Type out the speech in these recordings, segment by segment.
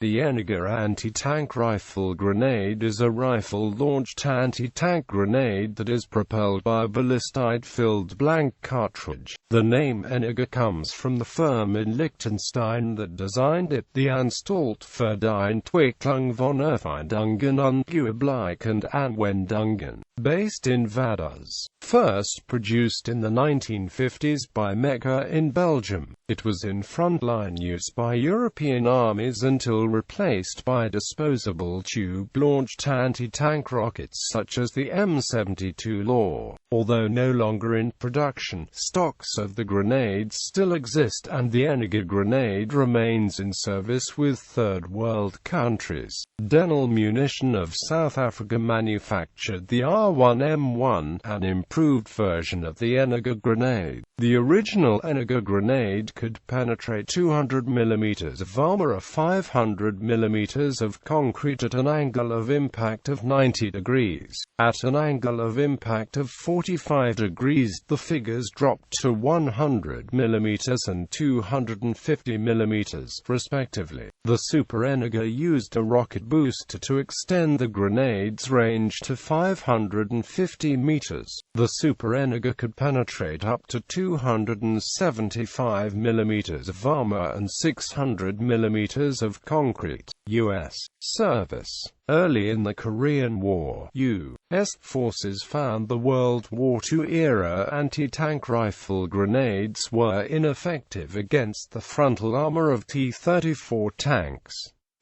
The Energa anti-tank rifle grenade is a rifle-launched anti-tank grenade that is propelled by a ballistite-filled blank cartridge. The name Energa comes from the firm in Liechtenstein that designed it, the Anstalt für die Entwicklung von ERfindungen und Gewerblichen Anwendungen, based in Vaduz. First produced in the 1950s by Mecar in Belgium, it was in frontline use by European armies until replaced by disposable tube-launched anti-tank rockets such as the M72 LAW. Although no longer in production, stocks of the grenades still exist and the Energa grenade remains in service with Third World countries. Denel Munition of South Africa manufactured the R1M1, an improved version of the Energa grenade. The original Energa grenade could penetrate 200 mm of armor or 500 mm of concrete at an angle of impact of 90 degrees. At an angle of impact of 45 degrees, the figures dropped to 100 mm and 250 mm, respectively. The Super Energa used a rocket booster to extend the grenade's range to 550 meters. The Super Energa could penetrate up to 275 mm of armor and 600 mm of concrete. U.S. service. Early in the Korean War, U.S. forces found the World War II-era anti-tank rifle grenades were ineffective against the frontal armor of T-34 tanks.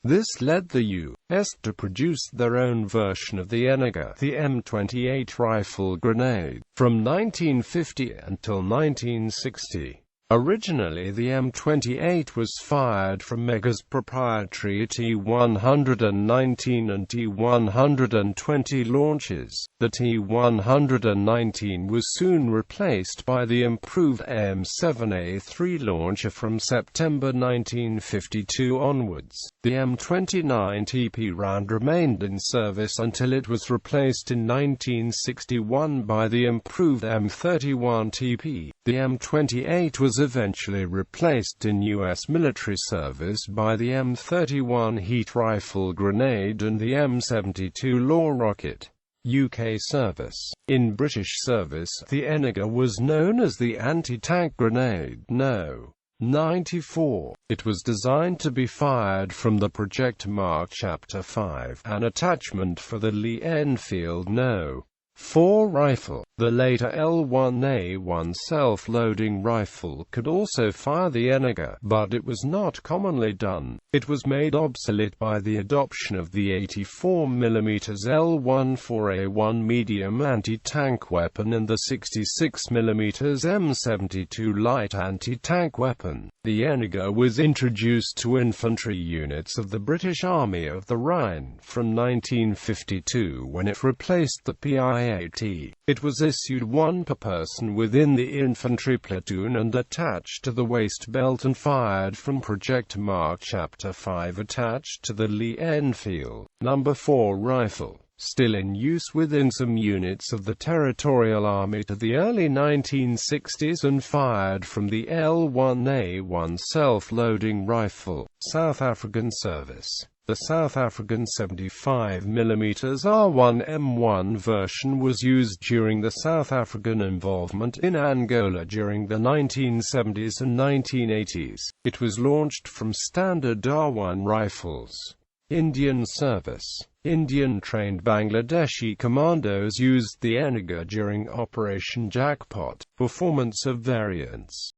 This led the U.S. to produce their own version of the Energa, the M28 rifle grenade, from 1950 until 1960. Originally the M28 was fired from Mecar's proprietary T-119 and T-120 launches. The T-119 was soon replaced by the improved M7A3 launcher from September 1952 onwards. The M29 TP round remained in service until it was replaced in 1961 by the improved M31 TP. The M28 was eventually replaced in U.S. military service by the M31 heat rifle grenade and the M72 LAW rocket. UK service. In British service, the Energa was known as the anti-tank grenade No. 94. It was designed to be fired from the projectile Chapter 5, an attachment for the Lee-Enfield No. 4 rifle. The later L1A1 self-loading rifle could also fire the Energa, but it was not commonly done. It was made obsolete by the adoption of the 84mm L14A1 medium anti-tank weapon and the 66mm M72 light anti-tank weapon. The Energa was introduced to infantry units of the British Army of the Rhine from 1952 when it replaced the PIAT. It was issued one per person within the infantry platoon and attached to the waist belt and fired from projectile Chapter 5 attached to the Lee-Enfield No. 4 rifle. Still in use within some units of the Territorial Army to the early 1960s and fired from the L1A1 self-loading rifle. South African service. The South African 75mm R1M1 version was used during the South African involvement in Angola during the 1970s and 1980s. It was launched from standard R1 rifles. Indian service. Indian-trained Bangladeshi commandos used the Energa during Operation Jackpot. Performance of variants.